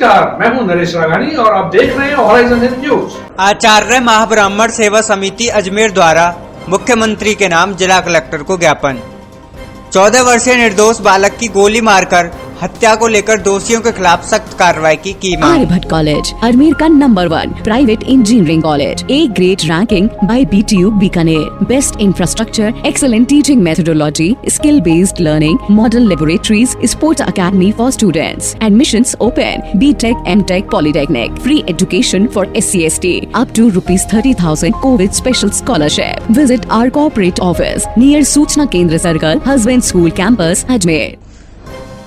नमस्कार, मैं हूं नरेश राघानी और आप देख रहे हैं हॉराइजन न्यूज। आचार्य महाब्राह्मण सेवा समिति अजमेर द्वारा मुख्यमंत्री के नाम जिला कलेक्टर को ज्ञापन। 14 वर्षीय निर्दोष बालक की गोली मारकर हत्या को लेकर दोषियों के खिलाफ सख्त कार्रवाई की मांग। आर्यभट्ट कॉलेज अजमेर का number 1 private engineering college, A grade ranking by BTU Bikaner, best infrastructure, excellent teaching methodology, skill based learning, model laboratories, sports academy for students, admissions open, BTech, MTech, polytechnic, free education for SC/ST, up to ₹30,000 covid special scholarship. Visit our corporate office near सूचना केंद्र circle, husband school campus Ajmer.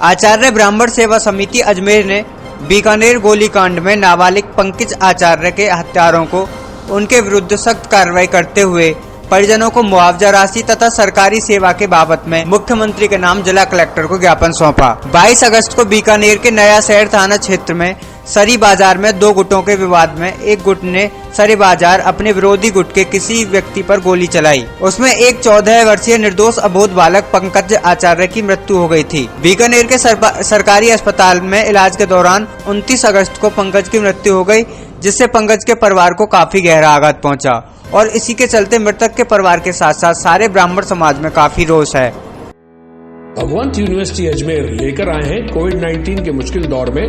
Acharya Brahmin Seva समिति अजमेर ने बीकानेर गोलीकांड में नाबालिग पंकज आचार्य के हत्यारों को उनके विरुद्ध सख्त कार्रवाई करते हुए परिजनों को मुआवजा राशि तथा सरकारी सेवा के बाबत में मुख्यमंत्री के नाम जिला कलेक्टर को ज्ञापन सौंपा। 22 अगस्त को बीकानेर के नया शहर थाना क्षेत्र में सरी बाजार में 2 गुटों के विवाद में एक गुट ने सरी बाजार अपने विरोधी गुट के किसी व्यक्ति पर गोली चलाई। उसमें एक 14 वर्षीय निर्दोष अबोध बालक पंकज आचार्य की मृत्यु हो गई थी। बीकानेर के सरकारी अस्पताल में इलाज के दौरान 29 अगस्त को पंकज की मृत्यु हो गई, जिससे पंकज के परिवार को काफी गहरा आघात पहुंचा और इसी के चलते मृतक के परिवार के साथ साथ सारे ब्राह्मण समाज में काफी रोष है। भगवंत यूनिवर्सिटी अजमेर लेकर आए हैं कोविड-19 के मुश्किल दौर में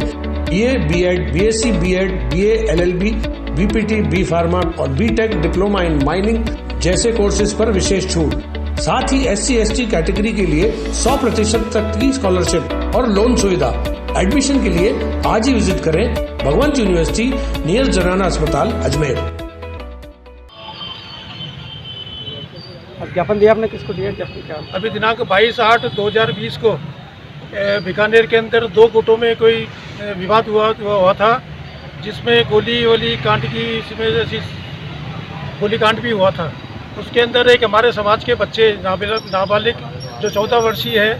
BA, BEd, BSc, BEd, BA, LLB, BPT, B pharma और BTech डिप्लोमा इन माइनिंग जैसे कोर्सेज पर विशेष छूट। साथ ही SC/ST कैटेगरी के लिए 100% तक की स्कॉलरशिप और लोन सुविधा। एडमिशन के लिए आज ही विजिट करें भगवंत यूनिवर्सिटी नियर जनाना अस्पताल अजमेर। ज्ञापन दिया आपने, किसको दिया ज्ञापन? क्या अभी दिनांक 22/8/2020 को बीकानेर के अंदर 2 गुटों में कोई विवाद हुआ था, जिसमें गोली कांड की गोली कांड भी हुआ था। उसके अंदर एक हमारे समाज के बच्चे नाबालिग जो 14 वर्षीय है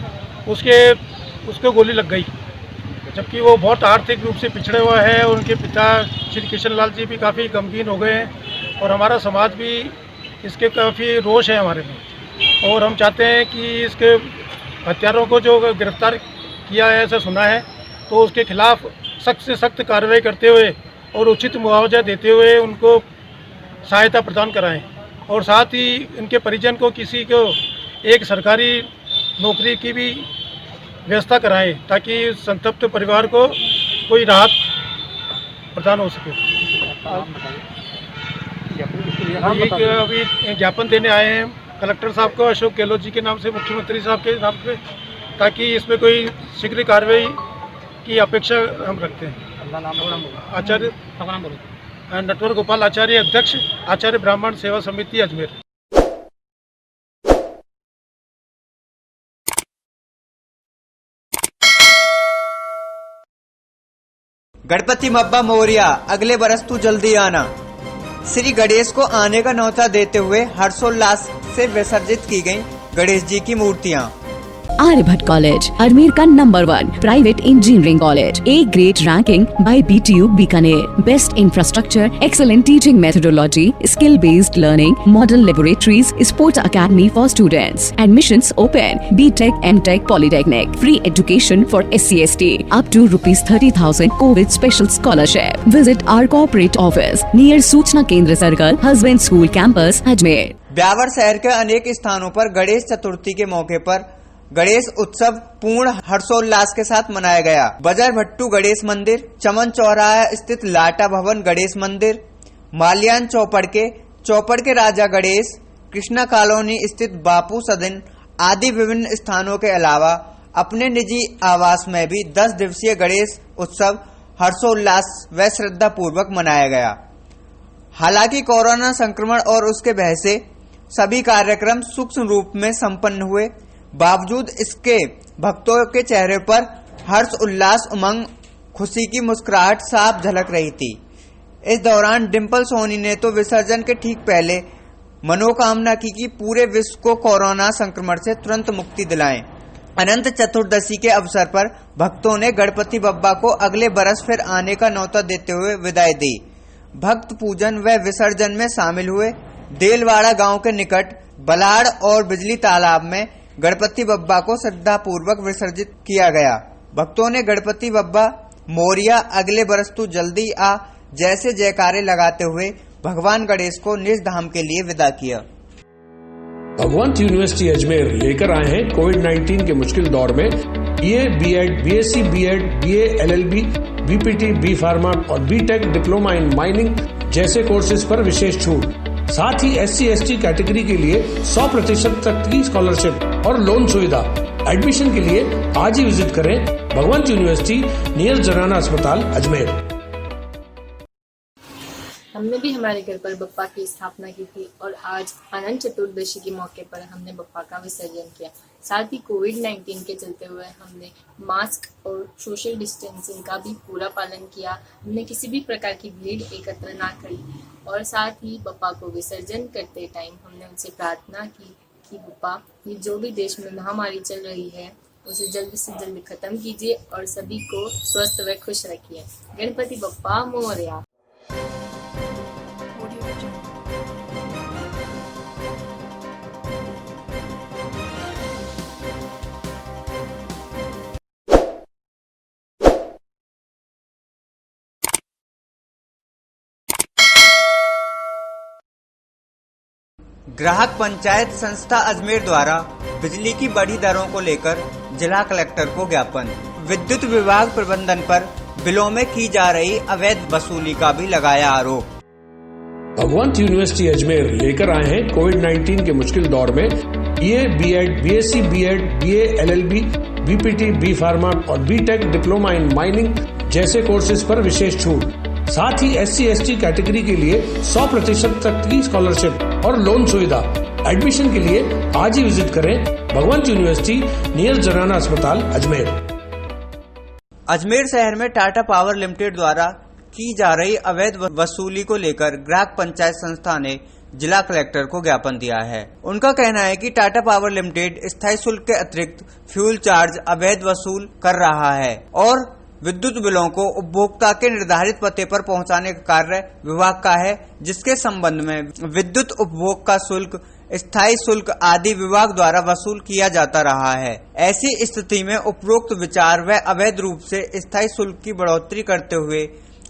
उसको गोली लग गई, जबकि वो बहुत आर्थिक रूप से पिछड़े हुआ है। उनके पिता श्री कृष्ण लाल जी भी काफ़ी गमगीन हो गए हैं और हमारा समाज भी इसके काफ़ी रोष है हमारे में। और हम चाहते हैं कि इसके हत्यारों को जो गिरफ्तार किया है, ऐसा सुना है, तो उसके खिलाफ सख्त से सख्त कार्रवाई करते हुए और उचित मुआवजा देते हुए उनको सहायता प्रदान कराएं और साथ ही इनके परिजन को किसी को एक सरकारी नौकरी की भी व्यवस्था कराएं ताकि संतप्त परिवार को कोई राहत प्रदान हो सके। अभी ज्ञापन देने आए हैं कलेक्टर साहब को, अशोक गहलोत जी के नाम से, मुख्यमंत्री साहब के नाम पे, ताकि इसमें कोई शीघ्र कार्रवाई की अपेक्षा हम रखते हैं। आचार्य नटवर गोपाल आचार्य, अध्यक्ष आचार्य ब्राह्मण सेवा समिति अजमेर। गणपति बप्पा मोरिया, अगले बरस तू जल्दी आना। श्री गणेश को आने का न्योता देते हुए हर्षोल्लास से विसर्जित की गयी गणेश जी की मूर्तियाँ। आर्यभट्ट कॉलेज अजमेर का number 1 private engineering college, A grade ranking by BTU Bikaner, best infrastructure, excellent teaching methodology, skill based learning, model laboratories, sports academy for students, admissions open, BTech, MTech, polytechnic, free education for SC/ST, up to ₹30,000 covid special scholarship. Visit our corporate office near सूचना केंद्र circle, husband school campus Ajmer. Beawar शहर के अनेक स्थानों पर गणेश चतुर्थी के मौके पर गणेश उत्सव पूर्ण हर्षोल्लास के साथ मनाया गया। बजर भट्टू गणेश मंदिर, चमन चौराहा स्थित लाटा भवन गणेश मंदिर, माल्यान चौपड़ के राजा गणेश, कृष्णा कॉलोनी स्थित बापू सदन आदि विभिन्न स्थानों के अलावा अपने निजी आवास में भी 10 दिवसीय गणेश उत्सव हर्षोल्लास व श्रद्धा पूर्वक मनाया गया। हालांकि कोरोना संक्रमण और उसके भय से सभी कार्यक्रम सूक्ष्म रूप में संपन्न हुए, बावजूद इसके भक्तों के चेहरे पर हर्ष उल्लास, उमंग, खुशी की मुस्कुराहट साफ झलक रही थी। इस दौरान डिम्पल सोनी ने तो विसर्जन के ठीक पहले मनोकामना की कि पूरे विश्व को कोरोना संक्रमण से तुरंत मुक्ति दिलाएं। अनंत चतुर्दशी के अवसर पर भक्तों ने गणपति बप्पा को अगले बरस फिर आने का न्योता देते हुए विदाई दी। भक्त पूजन व विसर्जन में शामिल हुए। देलवाड़ा गांव के निकट बलाड़ और बिजली तालाब में गणपति बप्पा को श्रद्धा पूर्वक विसर्जित किया गया। भक्तों ने गणपति बप्पा मोरिया अगले बरस तू जल्दी आ जैसे जयकारे लगाते हुए भगवान गणेश को निज धाम के लिए विदा किया। भगवंत यूनिवर्सिटी अजमेर लेकर आए हैं कोविड-19 के मुश्किल दौर में BA, BEd, BSc, BEd, BA, LLB, BPT, B pharma और बीटेक डिप्लोमा इन माइनिंग जैसे कोर्सेज पर विशेष छूट। साथ ही SC/ST कैटेगरी के लिए 100% तक की स्कॉलरशिप और लोन सुविधा। एडमिशन के लिए आज ही विजिट करें भगवंत यूनिवर्सिटी नियर जनाना अस्पताल अजमेर। हमने भी हमारे घर पर बप्पा की स्थापना की थी और आज अनंत चतुर्दशी के मौके पर हमने बप्पा का विसर्जन किया। साथ ही कोविड-19 के चलते हुए हमने मास्क और सोशल डिस्टेंसिंग का भी पूरा पालन किया। हमने किसी भी प्रकार की भीड़ एकत्र ना करी और साथ ही बप्पा को विसर्जन करते टाइम हमने उनसे प्रार्थना की कि बप्पा, ये जो भी देश में महामारी चल रही है उसे जल्द से जल्द खत्म कीजिए और सभी को स्वस्थ व खुश रखिए। गणपति बप्पा मोरया। ग्राहक पंचायत संस्था अजमेर द्वारा बिजली की बढ़ी दरों को लेकर जिला कलेक्टर को ज्ञापन। विद्युत विभाग प्रबंधन पर बिलों में की जा रही अवैध वसूली का भी लगाया आरोप। भगवंत यूनिवर्सिटी अजमेर लेकर आए हैं कोविड-19 के मुश्किल दौर में BA, BEd, BSc, BEd, BA, LLB, BPT, B pharma और बीटेक डिप्लोमा इन माइनिंग जैसे कोर्सेज पर विशेष छूट। साथ ही SC/ST कैटेगरी के लिए 100% तक की स्कॉलरशिप और लोन सुविधा। एडमिशन के लिए आज ही विजिट करें भगवंत यूनिवर्सिटी नियर जनाना अस्पताल अजमेर। अजमेर शहर में टाटा पावर लिमिटेड द्वारा की जा रही अवैध वसूली को लेकर ग्राहक पंचायत संस्था ने जिला कलेक्टर को ज्ञापन दिया है। उनका कहना है कि टाटा पावर लिमिटेड स्थायी शुल्क के अतिरिक्त फ्यूल चार्ज अवैध वसूल कर रहा है और विद्युत बिलों को उपभोक्ता के निर्धारित पते पर पहुंचाने का कार्य विभाग का है, जिसके संबंध में विद्युत उपभोग का शुल्क, स्थायी शुल्क आदि विभाग द्वारा वसूल किया जाता रहा है। ऐसी स्थिति में उपरोक्त विचार व अवैध रूप से स्थायी शुल्क की बढ़ोतरी करते हुए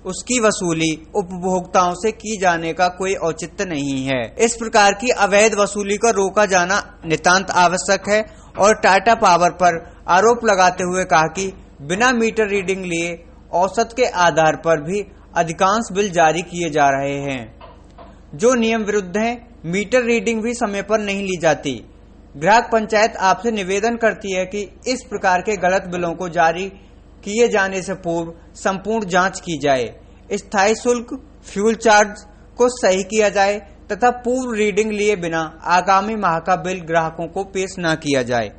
उसकी वसूली उपभोक्ताओं से की जाने का कोई औचित्य नहीं है। इस प्रकार की अवैध वसूली को रोका जाना नितांत आवश्यक है और टाटा पावर पर आरोप लगाते हुए कहा कि बिना मीटर रीडिंग लिए औसत के आधार पर भी अधिकांश बिल जारी किए जा रहे हैं, जो नियम विरुद्ध हैं। मीटर रीडिंग भी समय पर नहीं ली जाती। ग्राहक पंचायत आपसे निवेदन करती है कि इस प्रकार के गलत बिलों को जारी किए जाने से पूर्व संपूर्ण जांच की जाए, स्थायी शुल्क, फ्यूल चार्ज को सही किया जाए तथा पूर्व रीडिंग लिए बिना आगामी माह का बिल ग्राहकों को पेश न किया जाए।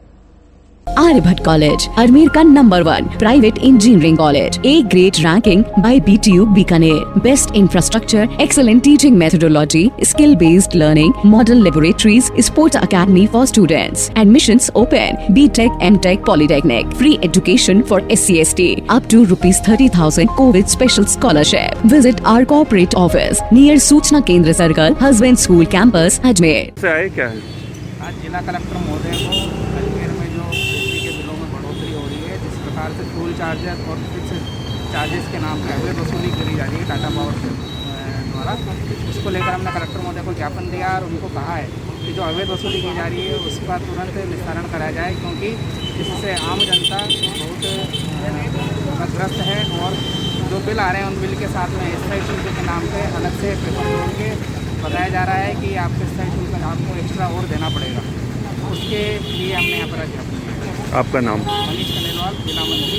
Aryabhatta College, Ajmer का number 1 private engineering college. A great ranking by BTU Bikaner. Best infrastructure, excellent teaching methodology, skill-based learning, model laboratories, sport academy for students. Admissions open. BTech, MTech, Polytechnic. Free education for SC/ST. Up to ₹30,000 COVID special scholarship. Visit our corporate office near Suchna केंद्र circle, husband school campus, Ajmer. क्या है? आज जिला collector महोदय को अजमेर में जो बिजली के बिलों में बढ़ोतरी हो रही है, जिस प्रकार से फ्यूल चार्जेस और फिक्स चार्जेस के नाम पर अवैध वसूली करी जा रही है टाटा पावर द्वारा, उसको लेकर हमने कलेक्टर महोदय को ज्ञापन दिया और उनको कहा है कि जो अवैध वसूली की जा रही है उसका तुरंत निस्तारण कराया जाए, क्योंकि इससे आम जनता बहुत ग्रस्त है और जो बिल आ रहे हैं उन बिल के साथ में स्थायी शुल्क के नाम पे अलग से पेपर जोड़ के बताया जा रहा है कि आपके स्थायी शुल्क आपको एक्स्ट्रा और देना पड़ेगा। उसके लिए हमने यहाँ पर ज्ञापन किया। आपका नाम? मनीष खंडेलवाल, जिला मंत्री।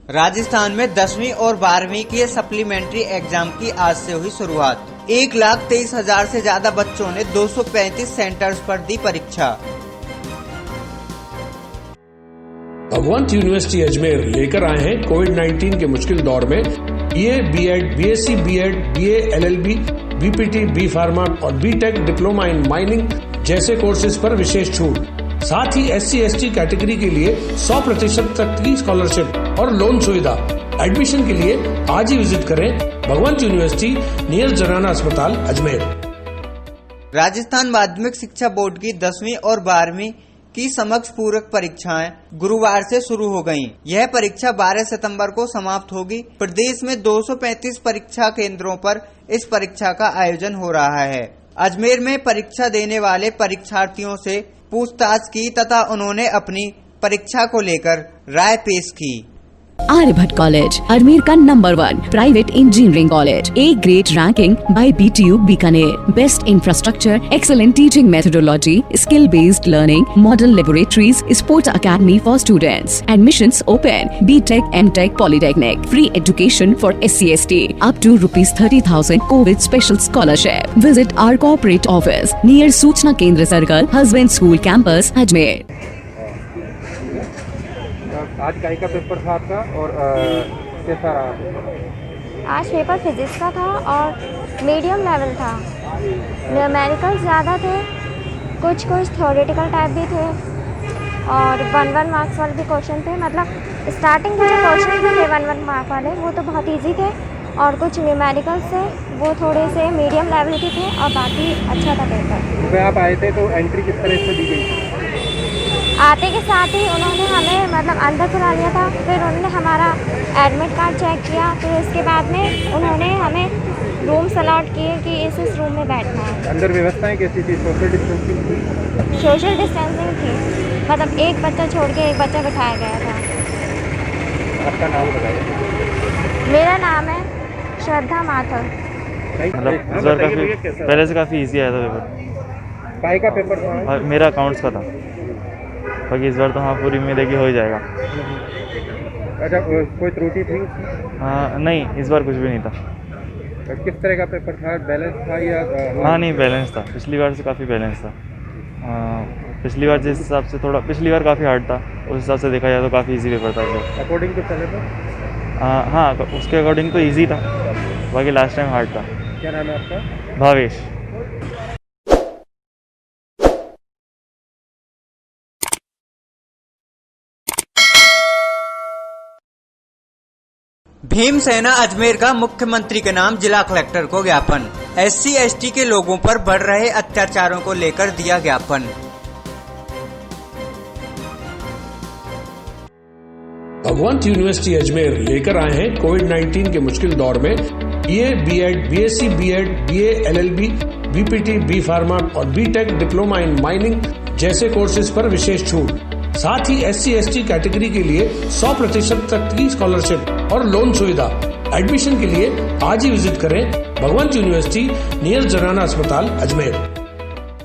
राजस्थान में 10वीं और 12वीं के सप्लीमेंट्री एग्जाम की आज से हुई शुरुआत। 1,23,000 से ज्यादा बच्चों ने 235 सेंटर्स पर दी परीक्षा। भगवंत यूनिवर्सिटी अजमेर लेकर आए हैं कोविड-19 के मुश्किल दौर में BA, BEd, BSc, BEd, BA, LLB, BPT, B pharma और बीटेक डिप्लोमा इन माइनिंग जैसे कोर्सेज पर विशेष छूट। साथ ही SC/ST कैटेगरी के लिए 100% तक की स्कॉलरशिप और लोन सुविधा। एडमिशन के लिए आज ही विजिट करें भगवंत यूनिवर्सिटी नियर जनाना अस्पताल अजमेर। राजस्थान माध्यमिक शिक्षा बोर्ड की 10वीं और 12वीं की समक्ष पूरक परीक्षाएं गुरुवार से शुरू हो गयीं। यह परीक्षा 12 सितंबर को समाप्त होगी। प्रदेश में 235 परीक्षा केंद्रों पर इस परीक्षा का आयोजन हो रहा है। अजमेर में परीक्षा देने वाले परीक्षार्थियों से पूछताछ की तथा उन्होंने अपनी परीक्षा को लेकर राय पेश की। Aryabhatta College, Ajmer का number 1 private engineering college, A grade ranking by BTU Bikaner, best infrastructure, excellent teaching methodology, skill based learning, model laboratories, sports academy for students, admissions open, BTech, MTech, Polytechnic, free education for SC/ST, up to ₹30,000 COVID special scholarship. Visit our corporate office near Suchna केंद्र circle, husband school campus, Ajmer. आज काहे का paper था आपका और कैसा रहा? आज पेपर फिजिक्स का था और मीडियम लेवल था। न्यूमेरिकल्स ज़्यादा थे, कुछ थ्योरेटिकल टाइप भी थे और 1-1 मार्क्स वाले भी क्वेश्चन थे। मतलब स्टार्टिंग के जो क्वेश्चन थे 1-1 मार्क्स वाले वो तो बहुत इजी थे और कुछ न्यूमेरिकल्स थे वो थोड़े से मीडियम लेवल के थे और बाकी अच्छा था पेपर। आप आए थे तो एंट्री किस तरह से दी गई? आते के साथ ही उन्होंने हमें मतलब अंदर करा लिया था, फिर उन्होंने हमारा एडमिट कार्ड चेक किया, फिर उसके बाद में उन्होंने हमें रूम्स अलॉट किए कि इस रूम में बैठना है। अंदर व्यवस्थाएं कैसी थी? सोशल डिस्टेंसिंग थी? सोशल डिस्टेंसिंग थी, मतलब एक बच्चा छोड़ के एक बच्चा बिठाया गया था। आपका नाम बताइए। मेरा नाम है श्रद्धा माथुर। मतलब इस बार काफ़ी पहले से काफ़ी इजी आया था पेपर। काहे का पेपर था? मेरा अकाउंट्स का था, बाकी इस बार तो हाँ पूरी उम्मीद है कि हो ही जाएगा। अच्छा, कोई त्रुटि थी? हाँ नहीं, इस बार कुछ भी नहीं था। किस तरह का पेपर था? बैलेंस था या? हाँ नहीं, बैलेंस था। पिछली बार से काफ़ी बैलेंस था। पिछली बार जिस हिसाब से थोड़ा पिछली बार काफ़ी हार्ड था, उस हिसाब से देखा जाए तो काफ़ी इजी पेपर था। According to syllabus? हाँ उसके अकॉर्डिंग तो ईजी था, बाकी लास्ट टाइम हार्ड था। क्या नाम है आपका? भावेश। भीमसेना अजमेर का मुख्यमंत्री के नाम जिला कलेक्टर को ज्ञापन। SC/ST के लोगों पर बढ़ रहे अत्याचारों को लेकर दिया ज्ञापन। भगवंत यूनिवर्सिटी अजमेर लेकर आए हैं कोविड-19 के मुश्किल दौर में BA, B.Ed, BSc, B.Ed, BA, LLB, BPT, B pharma और BTech डिप्लोमा इन माइनिंग जैसे कोर्सेज पर विशेष छूट। साथ ही SC/ST कैटेगरी के लिए 100% तक की स्कॉलरशिप और लोन सुविधा। एडमिशन के लिए आज ही विजिट करें भगवंत यूनिवर्सिटी नियर जनाना अस्पताल अजमेर।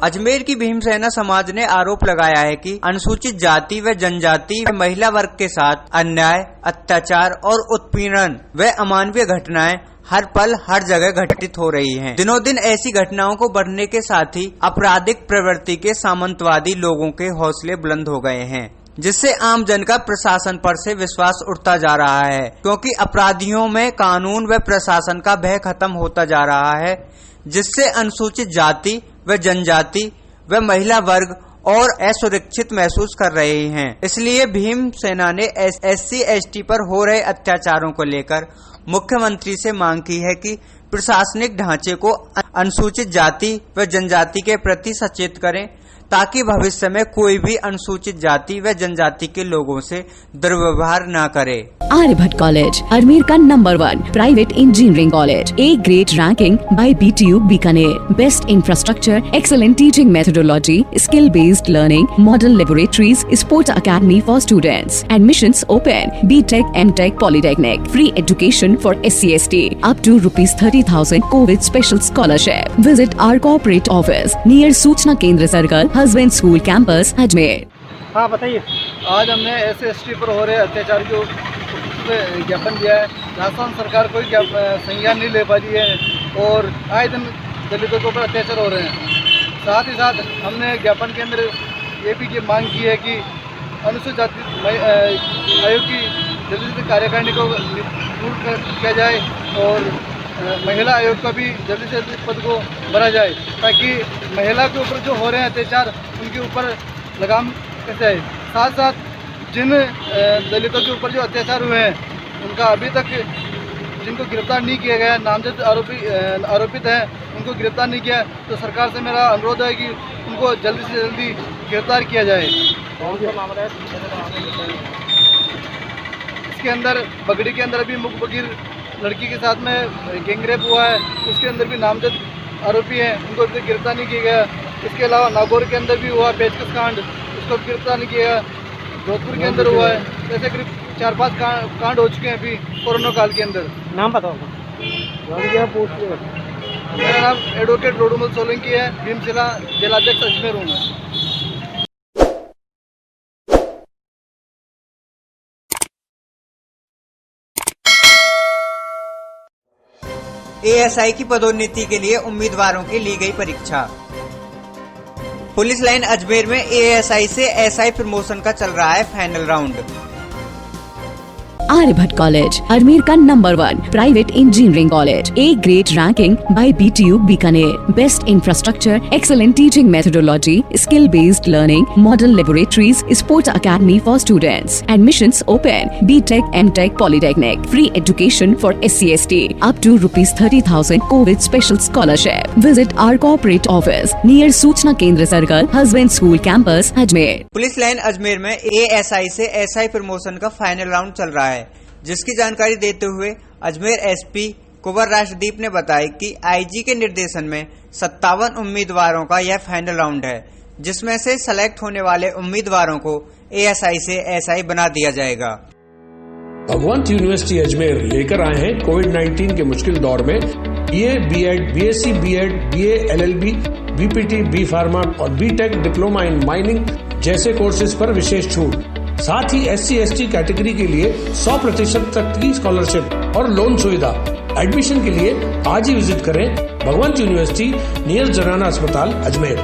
अजमेर की भीमसेना समाज ने आरोप लगाया है कि अनुसूचित जाति व जनजाति व महिला वर्ग के साथ अन्याय, अत्याचार और उत्पीड़न व अमानवीय घटनाएं हर पल हर जगह घटित हो रही हैं। दिनों दिन ऐसी घटनाओं को बढ़ने के साथ ही आपराधिक प्रवृत्ति के सामंतवादी लोगों के हौसले बुलंद हो गए हैं, जिससे आम जन का प्रशासन पर से विश्वास उठता जा रहा है, क्योंकि अपराधियों में कानून व प्रशासन का भय खत्म होता जा रहा है, जिससे अनुसूचित जाति व जनजाति व महिला वर्ग और असुरक्षित महसूस कर रहे हैं। इसलिए भीम सेना ने SC/ST पर हो रहे अत्याचारों को लेकर मुख्यमंत्री से मांग की है कि प्रशासनिक ढांचे को अनुसूचित जाति व जनजाति के प्रति सचेत करें, ताकि भविष्य में कोई भी अनुसूचित जाति व जनजाति के लोगों से दुर्व्यवहार न करे। Aryabhatta College, Ajmer का number 1 private engineering college, A grade ranking by BTU Bikaner, best infrastructure, excellent teaching methodology, skill based learning, model laboratories, sports academy for students, admissions open, BTech, MTech, Polytechnic, free education for SC/ST, up to ₹30,000 COVID special scholarship. Visit our corporate office near Suchna केंद्र circle, husband school campus, Ajmer. हाँ बताइए। आज हमने SC/ST पर हो रहे अत्याचार को ज्ञापन दिया है। राजस्थान सरकार कोई संज्ञान नहीं ले पा रही है और आए दिन दलितों के ऊपर अत्याचार हो रहे हैं। साथ ही साथ हमने ज्ञापन के अंदर ये भी की मांग की है कि अनुसूचित जाति आयोग की जल्दी से कार्यकारिणी को दूर किया जाए और महिला आयोग का भी जल्दी से जल्दी पद को भरा जाए, ताकि महिला के ऊपर जो हो रहे हैं अत्याचार उनके ऊपर लगाम कैसे आए। साथ साथ जिन दलितों के ऊपर जो अत्याचार हुए हैं उनका अभी तक जिनको गिरफ्तार नहीं किया गया, नामजद आरोपित हैं, उनको गिरफ्तार नहीं किया, तो सरकार से मेरा अनुरोध है कि उनको जल्दी से जल्दी गिरफ्तार किया जाए। इसके अंदर बगड़ी के अंदर अभी मुख्य बगीर लड़की के साथ में गैंगरेप हुआ है, उसके अंदर भी नामजद आरोपी हैं, उनको अभी तक गिरफ्तार नहीं किया गया। इसके अलावा नागौर के अंदर भी हुआ पेचकस कांड, उसको भी गिरफ्तार नहीं किया गया। जोधपुर के अंदर हुआ है, ऐसे करीब 4-5 कांड हो चुके हैं अभी कोरोना काल के अंदर। नाम बताओ। मेरा नाम एडवोकेट रोडुमल सोलंकी है, भीमशिला जिलाध्यक्ष अजमेर हूँ मैं। एएसआई की पदोन्नति के लिए उम्मीदवारों की ली गई परीक्षा। पुलिस लाइन अजमेर में एएसआई से एसआई प्रमोशन का चल रहा है final round. Aryabhatt College, Ajmer का number 1 private engineering college, A grade ranking by BTU Bikaner, best infrastructure, excellent teaching methodology, skill based learning, model laboratories, sports academy for students, admissions open, BTech, MTech, Polytechnic, free education for SC/ST, up to ₹30,000 COVID special scholarship. Visit our corporate office near Suchna केंद्र circle, husband school campus, Ajmer. Police line Ajmer में ASI से SI promotion का final round चल रहा है, जिसकी जानकारी देते हुए अजमेर एसपी कुंवर राशदीप ने बताया कि आईजी के निर्देशन में 57 उम्मीदवारों का यह फाइनल राउंड है, जिसमें से सेलेक्ट होने वाले उम्मीदवारों को एएसआई से एसआई बना दिया जाएगा। भगवंत यूनिवर्सिटी अजमेर लेकर आए हैं कोविड-19 के मुश्किल दौर में BA, BEd, BSc, BEd, BA, LLB, BPT, B pharma और बीटेक डिप्लोमा इन माइनिंग जैसे कोर्सेज पर विशेष छूट। साथ ही SC/ST कैटेगरी के लिए 100% तक की स्कॉलरशिप और लोन सुविधा। एडमिशन के लिए आज ही विजिट करें भगवंत यूनिवर्सिटी नियर जनाना अस्पताल अजमेर।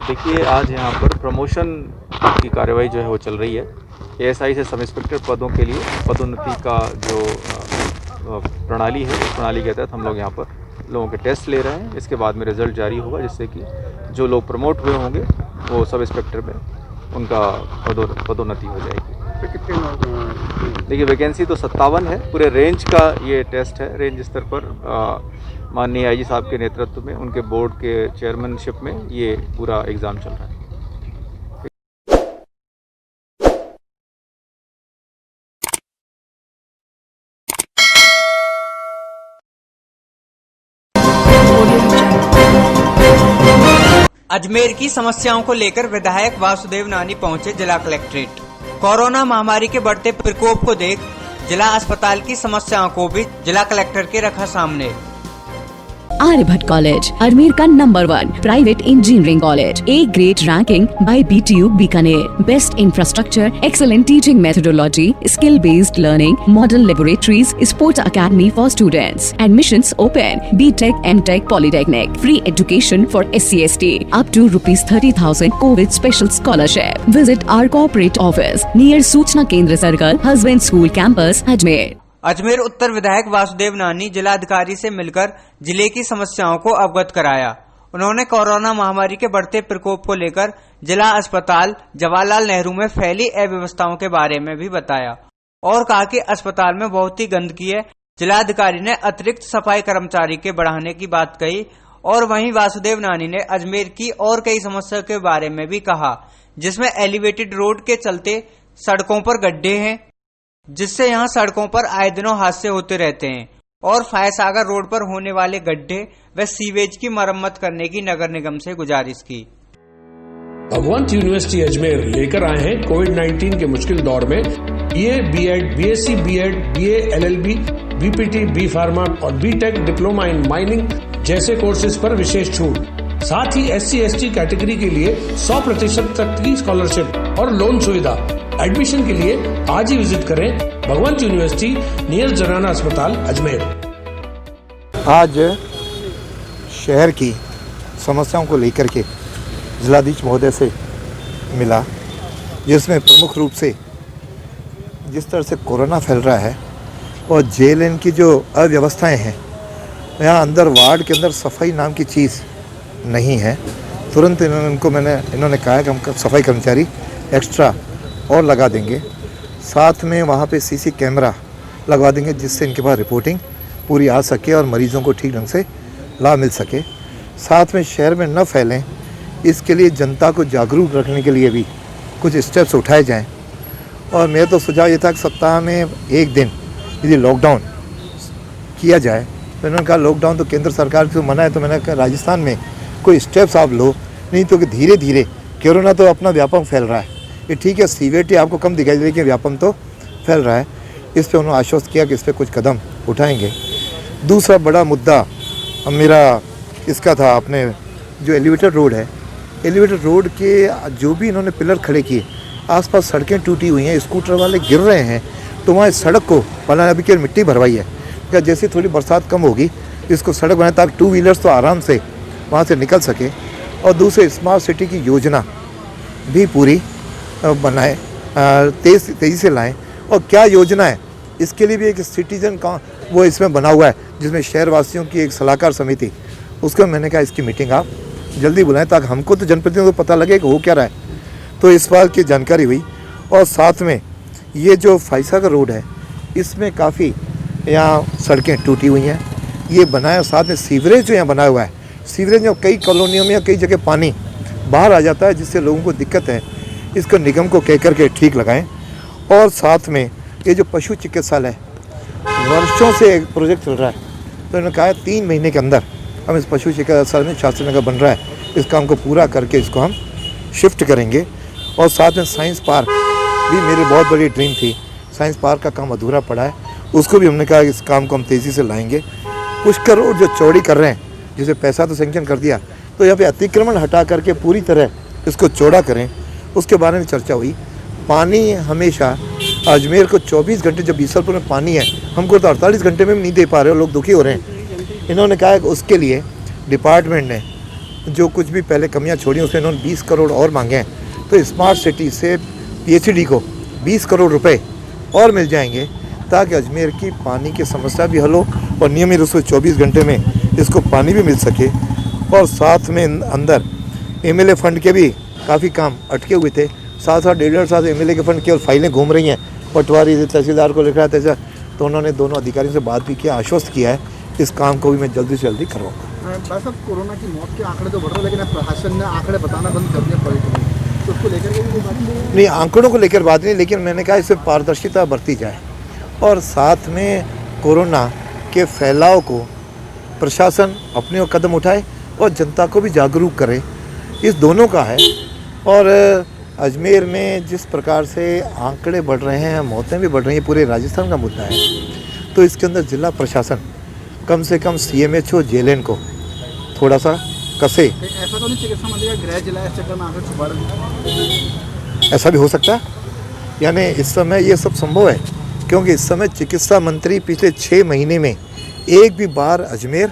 देखिए, आज यहाँ पर प्रमोशन की कार्यवाही जो है वो चल रही है। एएसआई से सब इंस्पेक्टर पदों के लिए पदोन्नति का जो प्रणाली है, उस प्रणाली के तहत हम लोग यहाँ पर लोगों के टेस्ट ले रहे हैं। इसके बाद में रिजल्ट जारी होगा, जिससे कि जो लोग प्रमोट हुए होंगे वो सब इंस्पेक्टर में उनका पदोन्नति हो जाएगी। कितने देखिए, वैकेंसी तो 57 है। पूरे रेंज का ये टेस्ट है। रेंज स्तर पर माननीय आईजी साहब के नेतृत्व में, उनके बोर्ड के चेयरमैनशिप में ये पूरा एग्ज़ाम चल रहा है। अजमेर की समस्याओं को लेकर विधायक वासुदेव नानी पहुंचे जिला कलेक्ट्रेट। कोरोना महामारी के बढ़ते प्रकोप को देख जिला अस्पताल की समस्याओं को भी जिला कलेक्टर के रखा सामने। Aryabhatt College, Ajmer का number 1 private engineering college, A grade ranking by BTU Bikaner, best infrastructure, excellent teaching methodology, skill based learning, model laboratories, sports academy for students, admissions open, BTech, MTech, Polytechnic, free education for SC/ST, up to ₹30,000 COVID special scholarship. Visit our corporate office near Suchna केंद्र circle, husband school campus, Ajmer. Ajmer Uttar विधायक वासुदेव नानी जिलाधिकारी से मिलकर जिले की समस्याओं को अवगत कराया। उन्होंने कोरोना महामारी के बढ़ते प्रकोप को लेकर जिला अस्पताल जवाहरलाल नेहरू में फैली अव्यवस्थाओं के बारे में भी बताया और कहा कि अस्पताल में बहुत ही गंदगी है। जिलाधिकारी ने अतिरिक्त सफाई कर्मचारी के बढ़ाने की बात कही और वहीं वासुदेव नानी ने अजमेर की और कई समस्याओं के बारे में भी कहा, जिसमें एलिवेटेड रोड के चलते सड़कों पर गड्ढे हैं, जिससे यहां सड़कों पर आए दिनों हादसे होते रहते हैं, और फायर सागर रोड पर होने वाले गड्ढे व सीवेज की मरम्मत करने की नगर निगम से गुजारिश की। भगवंत यूनिवर्सिटी अजमेर लेकर आए हैं कोविड-19 के मुश्किल दौर में BA, BEd, BSc, BEd, BA, LLB, BPT, B pharma और बीटेक डिप्लोमा इन माइनिंग जैसे कोर्सेज पर विशेष छूट। साथ ही SC/ST कैटेगरी के लिए 100% तक की स्कॉलरशिप और लोन सुविधा। एडमिशन के लिए आज ही विजिट करें भगवंत यूनिवर्सिटी नियर जनाना अस्पताल अजमेर। आज शहर की समस्याओं को लेकर के जिलाधीश महोदय से मिला, जिसमें प्रमुख रूप से जिस तरह से कोरोना फैल रहा है और जेएलएन की जो अव्यवस्थाएं हैं, यहाँ अंदर वार्ड के अंदर सफाई नाम की चीज़ नहीं है। तुरंत इन्होंने कहा कि हम सफाई कर्मचारी एक्स्ट्रा और लगा देंगे, साथ में वहाँ पे सीसी कैमरा लगवा देंगे, जिससे इनके पास रिपोर्टिंग पूरी आ सके और मरीज़ों को ठीक ढंग से लाभ मिल सके। साथ में शहर में न फैलें, इसके लिए जनता को जागरूक रखने के लिए भी कुछ स्टेप्स उठाए जाएं। और मेरा तो सुझाव ये था कि सप्ताह में एक दिन यदि लॉकडाउन किया जाए, तो इन्होंने कहा लॉकडाउन तो केंद्र सरकार से मना है, तो मैंने कहा राजस्थान में कोई स्टेप्स आप लो, नहीं तो कि धीरे धीरे कोरोना तो अपना व्यापक फैल रहा है। ये ठीक है, सीवियरिटी आपको कम दिखाई दे रही है, लेकिन व्यापक तो फैल रहा है। इस पर उन्होंने आश्वस्त किया कि इस पर कुछ कदम उठाएंगे। दूसरा बड़ा मुद्दा मेरा इसका था, अपने जो एलिवेटेड रोड है, एलिवेटेड रोड के जो भी इन्होंने पिलर खड़े किए, आसपास सड़कें टूटी हुई हैं, स्कूटर वाले गिर रहे हैं, तो वहाँ इस सड़क को बनाने अभी केवल मिट्टी भरवाई है, क्या जैसे थोड़ी बरसात कम होगी इसको सड़क बनाए ताकि टू व्हीलर्स तो आराम से वहाँ से निकल सके। और दूसरे स्मार्ट सिटी की योजना भी पूरी बनाए, तेज़ी से लाएं। और क्या योजना है इसके लिए भी एक सिटीजन का वो इसमें बना हुआ है, जिसमें शहरवासियों की एक सलाहकार समिति, उसको मैंने कहा इसकी मीटिंग आप जल्दी बुलाएं ताकि हमको तो जनप्रतिनिधियों को पता लगे कि हो क्या रहा है। तो इस बात की जानकारी हुई। और साथ में ये जो फाइसा का रोड है, इसमें काफ़ी यहाँ सड़कें टूटी हुई हैं, ये बनाया। और साथ में सीवरेज जो यहाँ बना हुआ है, सीवरेज में कई कॉलोनियों में या कई जगह पानी बाहर आ जाता है, जिससे लोगों को दिक्कत है। इसको निगम को कह करके ठीक लगाएं। और साथ में ये जो पशु चिकित्सालय वर्षों से एक प्रोजेक्ट चल रहा है, तो इन्होंने कहा है 3 महीने के अंदर हम इस पशु चिकित्सालय में शास्त्री नगर बन रहा है, इस काम को पूरा करके इसको हम शिफ्ट करेंगे। और साथ में साइंस पार्क भी मेरी बहुत बड़ी ड्रीम थी, साइंस पार्क का काम अधूरा पड़ा है, उसको भी हमने कहा इस काम को हम तेज़ी से लाएंगे। पुष्कर रोड जो चौड़ी कर रहे हैं, जिसे पैसा तो सेंक्शन कर दिया, तो यहाँ पे अतिक्रमण हटा करके पूरी तरह इसको चौड़ा करें, उसके बारे में चर्चा हुई। पानी हमेशा अजमेर को 24 घंटे, जब बीसलपुर में पानी है, हमको तो 48 घंटे में भी नहीं दे पा रहे हो, लोग दुखी हो रहे हैं। इन्होंने कहा कि उसके लिए डिपार्टमेंट ने जो कुछ भी पहले कमियां छोड़ी, उसमें इन्होंने 20 करोड़ और मांगे हैं। तो स्मार्ट सिटी से PHD को 20 करोड़ रुपए और मिल जाएंगे, ताकि अजमेर की पानी की समस्या भी हल हो और नियमित रूप से 24 घंटे में इसको पानी भी मिल सके। और साथ में अंदर MLA फंड के भी काफ़ी काम अटके हुए थे, 7-8 साल MLA के फंड केवल फाइलें घूम रही हैं, पटवारी तहसीलदार को लिख रहा था, तो उन्होंने दोनों अधिकारियों से बात भी किया, आश्वस्त किया है इस काम को भी मैं जल्दी से जल्दी करवाऊँगा। बस अब कोरोना की मौत के आंकड़े तो बढ़ रहे हैं, लेकिन प्रशासन ने आंकड़े बताना बंद कर दिया पॉलिटिकली, तो उसको लेकर के भी बात नहीं, आंकड़ों को लेकर बात नहीं, लेकिन मैंने कहा इससे पारदर्शिता बरती जाए। और साथ में कोरोना के फैलाव को प्रशासन अपने ओर कदम उठाए और जनता को भी जागरूक करे, इस दोनों का है। और अजमेर में जिस प्रकार से आंकड़े बढ़ रहे हैं, मौतें भी बढ़ रही हैं, पूरे राजस्थान का मुद्दा है, तो इसके अंदर जिला प्रशासन कम से कम CMHO JLN को थोड़ा सा कसे। ऐसा तो नहीं चिकित्सा मंत्री का गृह जिला इस चक्कर में आकर छुपा रहे, ऐसा भी हो सकता है, यानी इस समय ये सब संभव है, क्योंकि इस समय चिकित्सा मंत्री पिछले 6 महीने में एक भी बार अजमेर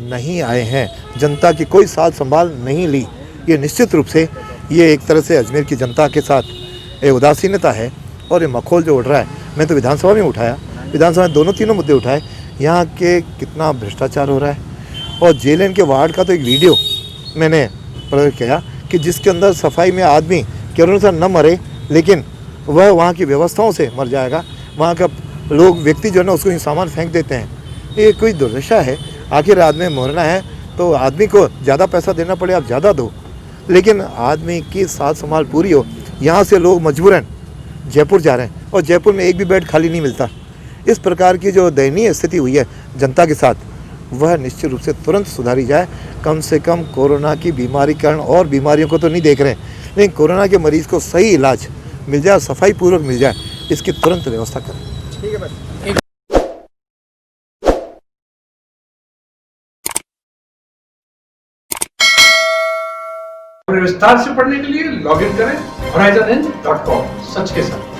नहीं आए हैं, जनता की कोई साथ संभाल नहीं ली। ये निश्चित रूप से ये एक तरह से अजमेर की जनता के साथ एक उदासीनता है। और ये मखौल जो उड़ रहा है, मैं तो विधानसभा में उठाया, विधानसभा में दोनों मुद्दे उठाए, यहाँ के कितना भ्रष्टाचार हो रहा है। और JLN के वार्ड का तो एक वीडियो मैंने प्रयोग किया कि जिसके अंदर सफाई में आदमी कोरोना से न मरे, लेकिन वह वहाँ की व्यवस्थाओं से मर जाएगा। वहाँ का लोग व्यक्ति जो है ना, उसको सामान फेंक देते हैं। ये कोई दुर्दशा है। आखिर आदमी मरना है तो आदमी को ज़्यादा पैसा देना पड़े, आप ज़्यादा दो, लेकिन आदमी की साथ संभाल पूरी हो। यहाँ से लोग मजबूरन जयपुर जा रहे हैं और जयपुर में एक भी बेड खाली नहीं मिलता। इस प्रकार की जो दयनीय स्थिति हुई है जनता के साथ, वह निश्चित रूप से तुरंत सुधारी जाए। कम से कम कोरोना की बीमारी कारण और बीमारियों को तो नहीं देख रहे हैं, लेकिन कोरोना के मरीज़ को सही इलाज मिल जाए, सफाई पूर्वक मिल जाए, इसकी तुरंत व्यवस्था करें। ठीक है बस। विस्तार से पढ़ने के लिए लॉग इन करें horizonn.com, सच के साथ।